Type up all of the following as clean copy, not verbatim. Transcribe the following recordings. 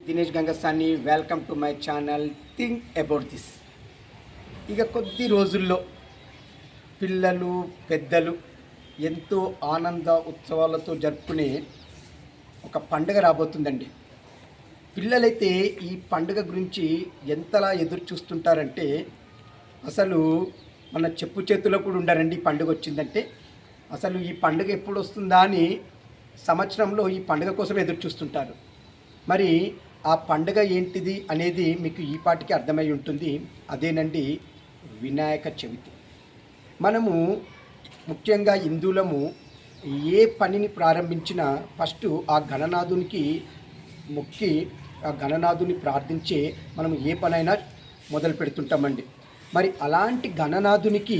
Dinesh Gangasani. Welcome to my channel think about this. ఇక కొద్ది రోజుల్లో పిల్లలు పెద్దలు ఎంతో ఆనంద ఉత్సవాలతో జరుపుకునే ఒక పండుగ రాబోతుందండి. పిల్లలైతే ఈ పండుగ గురించి ఎంతలా ఎదురు చూస్తుంటారంటే అసలు మన చెప్పు చేతిలో కూడా ఉండరండి. ఈ పండుగ వచ్చిందంటే అసలు ఈ పండుగ ఎప్పుడు వస్తుందా అని సంవత్సరంలో ఈ పండుగ కోసం ఎదురు చూస్తుంటారు. మరి ఆ పండుగ ఏంటిది అనేది మీకు ఈ పాటికి అర్థమై ఉంటుంది. అదేనండి వినాయక చవితి. మనము ముఖ్యంగా హిందువులము ఏ పనిని ప్రారంభించినా ఫస్ట్ ఆ గణనాథునికి మొక్కి ఆ గణనాథుని ప్రార్థించే మనం ఏ పనైనా మొదలు పెడుతుంటామండి. మరి అలాంటి గణనాథునికి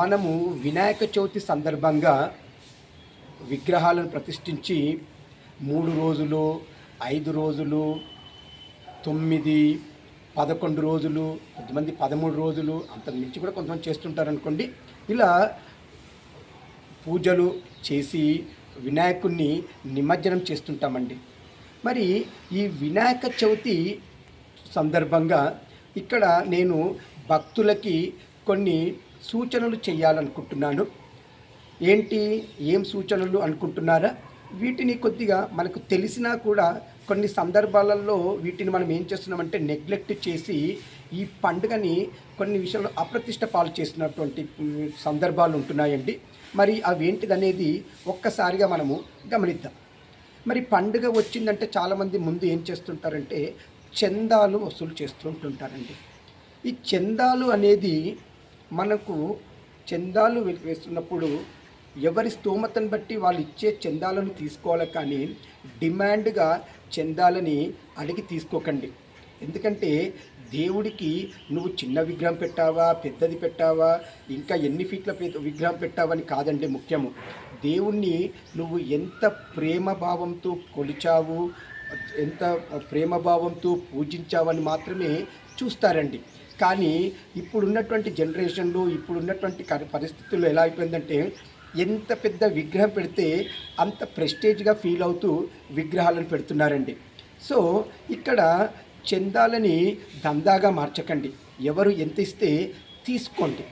మనము వినాయక చవితి సందర్భంగా విగ్రహాలను ప్రతిష్ఠించి 3 రోజులు, 5 రోజులు, 9, 11 రోజులు, కొంతమంది 13 రోజులు, అంతకు మించి కూడా కొంతమంది చేస్తుంటారనుకోండి. ఇలా పూజలు చేసి వినాయకుడిని నిమజ్జనం చేస్తుంటామండి. మరి ఈ వినాయక చవితి సందర్భంగా ఇక్కడ నేను భక్తులకి కొన్ని సూచనలు చేయాలనుకుంటున్నాను. ఏం సూచనలు అనుకుంటున్నారా? వీటిని కొద్దిగా మనకు తెలిసినా కూడా కొన్ని సందర్భాలలో వీటిని మనం ఏం చేస్తున్నామంటే నెగ్లెక్ట్ చేసి ఈ పండుగని కొన్ని విషయాల్లో అప్రతిష్ట పాలు చేసినటువంటి సందర్భాలు ఉంటున్నాయండి. మరి అవేంటిదనేది ఒక్కసారిగా మనము గమనిద్దాం. మరి పండుగ వచ్చిందంటే చాలామంది ముందు ఏం చేస్తుంటారంటే చందాలు వసూలు చేస్తుంటుంటారండి. ఈ చందాలు అనేది మనకు చందాలు వేస్తున్నప్పుడు ఎవరి స్తోమతను బట్టి వాళ్ళు ఇచ్చే చందాలను తీసుకోవాలి, కానీ డిమాండ్గా చందాలని అడిగి తీసుకోకండి. ఎందుకంటే దేవుడికి నువ్వు చిన్న విగ్రహం పెట్టావా, పెద్దది పెట్టావా, ఇంకా ఎన్ని ఫీట్ల విగ్రహం పెట్టావని కాదండి ముఖ్యము. దేవుణ్ణి నువ్వు ఎంత ప్రేమభావంతో కొలిచావు, ఎంత ప్రేమభావంతో పూజించావని మాత్రమే చూస్తారండి. కానీ ఇప్పుడున్నటువంటి జనరేషన్లో ఇప్పుడున్నటువంటి పరిస్థితుల్లో ఎలా అయిపోయిందంటే ఎంత పెద్ద విగ్రహం పెడితే అంత ప్రెస్టేజ్గా ఫీల్ అవుతూ విగ్రహాలను పెడుతున్నారండి. సో ఇక్కడ చందాలని దందాగా మార్చకండి. ఎవరు ఎంత ఇస్తే తీసుకోండి.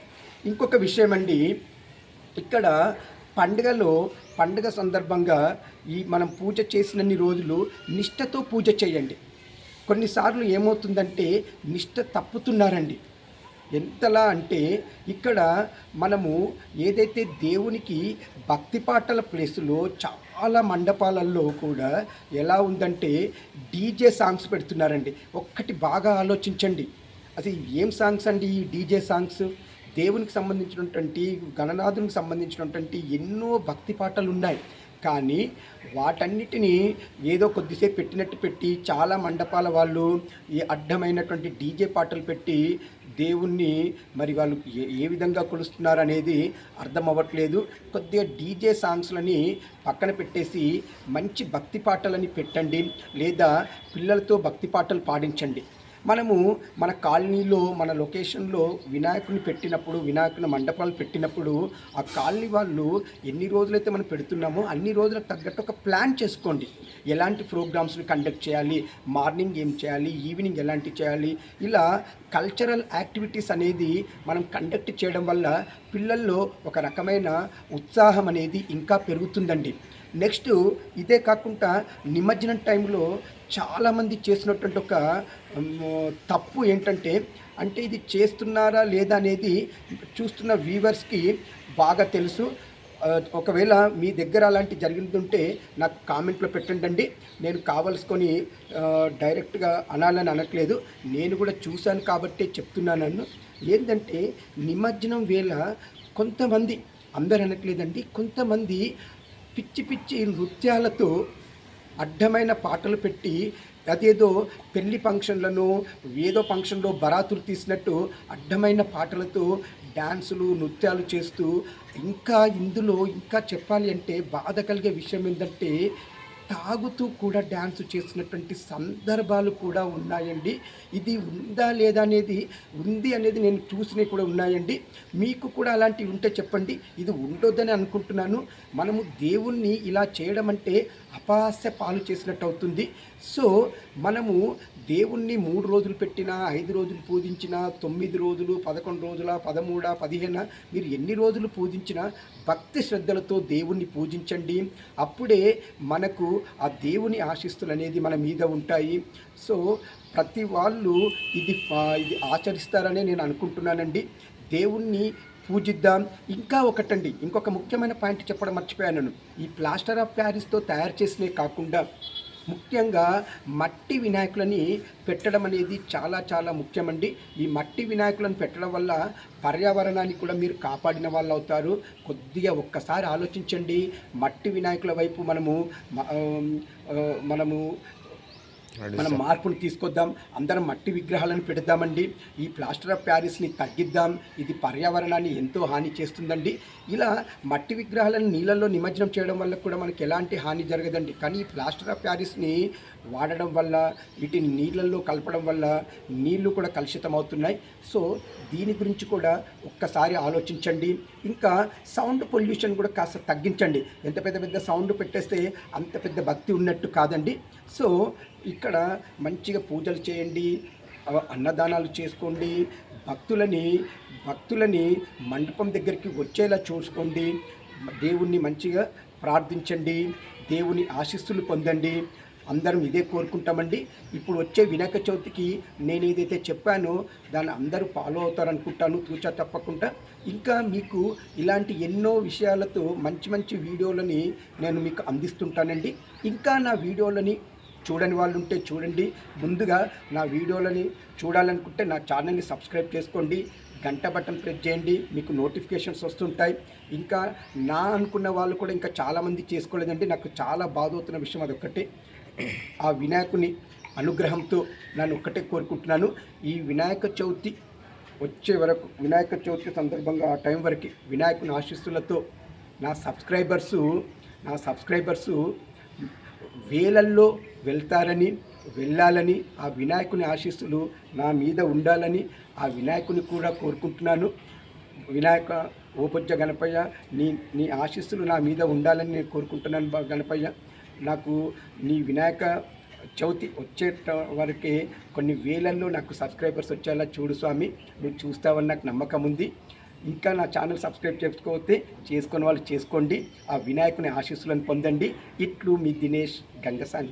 ఇంకొక విషయం అండి, ఇక్కడ పండుగ సందర్భంగా మనం పూజ చేసినన్ని రోజులు నిష్టతో పూజ చేయండి. కొన్నిసార్లు ఏమవుతుందంటే నిష్ట తప్పుతున్నారండి. ఎంతలా అంటే ఇక్కడ మనము ఏదైతే దేవునికి భక్తి పాటల ప్లేసులో చాలా మండపాలలో కూడా ఎలా ఉందంటే డీజే సాంగ్స్ పెడుతున్నారండి. ఒక్కటి బాగా ఆలోచించండి, అసలు ఏం సాంగ్స్ అండి ఈ డీజే సాంగ్స్? దేవునికి సంబంధించినటువంటి గణనాథునికి సంబంధించినటువంటి ఎన్నో భక్తి పాటలు ఉన్నాయి, కానీ వాటన్నిటినీ ఏదో కొద్దిసేపు పెట్టినట్టు పెట్టి చాలా మండపాల వాళ్ళు ఈ అడ్డమైనటువంటి డీజే పాటలు పెట్టి దేవుణ్ణి మరి వాళ్ళు ఏ విధంగా కొలుస్తున్నారు అనేది అర్థం అవ్వట్లేదు. కొద్దిగా డీజే సాంగ్స్లని పక్కన పెట్టేసి మంచి భక్తి పాటలని పెట్టండి, లేదా పిల్లలతో భక్తి పాటలు పాడించండి. మనము మన కాలనీలో మన లొకేషన్లో వినాయకుని పెట్టినప్పుడు, వినాయకుని మండపాలు పెట్టినప్పుడు ఆ కాలనీ వాళ్ళు ఎన్ని రోజులైతే మనం పెడుతున్నామో అన్ని రోజులకు తగ్గట్టు ఒక ప్లాన్ చేసుకోండి. ఎలాంటి ప్రోగ్రామ్స్ని కండక్ట్ చేయాలి, మార్నింగ్ ఏం చేయాలి, ఈవినింగ్ ఎలాంటివి చేయాలి, ఇలా కల్చరల్ యాక్టివిటీస్ అనేది మనం కండక్ట్ చేయడం వల్ల పిల్లల్లో ఒక రకమైన ఉత్సాహం అనేది ఇంకా పెరుగుతుందండి. నెక్స్ట్ ఇదే కాకుండా నిమజ్జనం టైంలో చాలామంది చేసినటువంటి ఒక తప్పు ఏంటంటే, అంటే ఇది చేస్తున్నారా లేదా అనేది చూస్తున్న వ్యూవర్స్కి బాగా తెలుసు. ఒకవేళ మీ దగ్గర అలాంటి జరిగిందంటే నాకు కామెంట్లో పెట్టండి. నేను కావలసుకొని డైరెక్ట్గా అనాలని అనట్లేదు, నేను కూడా చూశాను కాబట్టి చెప్తున్నాను. ఏంటంటే నిమజ్జనం వేళ కొంతమంది, అందరు అనట్లేదండి, కొంతమంది పిచ్చి పిచ్చి నృత్యాలతో అడ్డమైన పాటలు పెట్టి అదేదో పెళ్లి ఫంక్షన్లను ఏదో ఫంక్షన్లో బరాతులు తీసినట్టు అడ్డమైన పాటలతో డ్యాన్సులు నృత్యాలు చేస్తూ, ఇంకా ఇందులో ఇంకా చెప్పాలి అంటే బాధ కలిగే విషయం ఏంటంటే తాగుతూ కూడా డ్యాన్స్ చేసినటువంటి సందర్భాలు కూడా ఉన్నాయండి. ఇది ఉందా లేదా అనేది, ఉంది అనేది నేను చూసినవి కూడా ఉన్నాయండి. మీకు కూడా అలాంటివి ఉంటే చెప్పండి. ఇది ఉండొద్దని అనుకుంటున్నాను. మనము దేవుణ్ణి ఇలా చేయడం అంటే అపహాస్య పాలు చేసినట్టు అవుతుంది. సో మనము దేవుణ్ణి 3 రోజులు పెట్టినా, 5 రోజులు పూజించినా, 9 రోజులు, 11 రోజుల, 13, 15 మీరు ఎన్ని రోజులు పూజించినా భక్తి శ్రద్ధలతో దేవుణ్ణి పూజించండి. అప్పుడే మనకు ఆ దేవుని ఆశీస్సులు అనేది మన మీద ఉంటాయి. సో ప్రతి వాళ్ళు ఇది ఆచరిస్తారనే నేను అనుకుంటున్నానండి. దేవుణ్ణి పూజిద్దాం. ఇంకా ఒకటండి, ఇంకొక ముఖ్యమైన పాయింట్ చెప్పడం మర్చిపోయాను. ఈ ప్లాస్టర్ ఆఫ్ ప్యారిస్తో తయారు చేసినవి కాకుండా ముఖ్యంగా మట్టి వినాయకులని పెట్టడం అనేది చాలా చాలా ముఖ్యమండి. ఈ మట్టి వినాయకులను పెట్టడం వల్ల పర్యావరణాన్ని కూడా మీరు కాపాడిన వాళ్ళు అవుతారు. కొద్దిగా ఒక్కసారి ఆలోచించండి. మట్టి వినాయకుల వైపు మనము మనం మార్పును తీసుకొద్దాం. అందరం మట్టి విగ్రహాలను పెడదామండి. ఈ ప్లాస్టర్ ఆఫ్ ప్యారిస్ని తగ్గిద్దాం. ఇది పర్యావరణాన్ని ఎంతో హాని చేస్తుందండి. ఇలా మట్టి విగ్రహాలను నీళ్ళల్లో నిమజ్జనం చేయడం వల్ల కూడా మనకి ఎలాంటి హాని జరగదండి. కానీ ఈ ప్లాస్టర్ ఆఫ్ ప్యారిస్ని వాడడం వల్ల, వీటిని నీళ్ళల్లో కలపడం వల్ల నీళ్లు కూడా కలుషితం అవుతున్నాయి. సో దీని గురించి కూడా ఒక్కసారి ఆలోచించండి. ఇంకా సౌండ్ పొల్యూషన్ కూడా కాస్త తగ్గించండి. ఎంత పెద్ద పెద్ద సౌండ్ పెట్టేస్తే అంత పెద్ద భక్తి ఉన్నట్టు కాదండి. సో ఇక్కడ మంచిగా పూజలు చేయండి, అన్నదానాలు చేసుకోండి, భక్తులని మండపం దగ్గరికి వచ్చేలా చూసుకోండి, దేవుణ్ణి మంచిగా ప్రార్థించండి, దేవుని ఆశీస్సులు పొందండి. అందరం ఇదే కోరుకుంటామండి. ఇప్పుడు వచ్చే వినాయక చవితికి నేను ఏదైతే చెప్పానో దాన్ని అందరూ ఫాలో అవుతారనుకుంటాను, తూచా తప్పకుండా. ఇంకా మీకు ఇలాంటి ఎన్నో విషయాలతో మంచి మంచి వీడియోలని నేను మీకు అందిస్తుంటానండి. ఇంకా నా వీడియోలని చూడని వాళ్ళు ఉంటే చూడండి. ముందుగా నా వీడియోలని చూడాలనుకుంటే నా ఛానల్ని సబ్స్క్రైబ్ చేసుకోండి, గంట బటన్ ప్రెస్ చేయండి, మీకు నోటిఫికేషన్స్ వస్తుంటాయి. ఇంకా నా అనుకున్న వాళ్ళు కూడా ఇంకా చాలామంది చేసుకోలేదండి. నాకు చాలా బాధవుతున్న విషయం అదొక్కటే. ఆ వినాయకుని అనుగ్రహంతో నన్ను ఒక్కటే కోరుకుంటున్నాను. ఈ వినాయక చవితి వచ్చే వరకు, వినాయక చవితి సందర్భంగా ఆ టైం వరకు వినాయకుని ఆశీస్సులతో నా సబ్స్క్రైబర్సు వేలల్లో వెళ్ళాలని, ఆ వినాయకుని ఆశీస్సులు నా మీద ఉండాలని ఆ వినాయకుని కూడా కోరుకుంటున్నాను. వినాయక ఓపొజ్జ గణపయ్య, నీ ఆశీస్సులు నా మీద ఉండాలని నేను కోరుకుంటున్నాను. గణపయ్య, నాకు నీ వినాయక చవితి వచ్చే వరకే కొన్ని వేలల్లో నాకు సబ్స్క్రైబర్స్ వచ్చేలా చూడు స్వామి. నువ్వు చూస్తావని నాకు నమ్మకం ఉంది. ఇంకా నా ఛానల్ సబ్స్క్రైబ్ చేసుకోకపోతే చేసుకునే వాళ్ళు చేసుకోండి. ఆ వినాయకుని ఆశీస్సులను పొందండి. ఇట్లు మీ దినేష్ గంగసాని.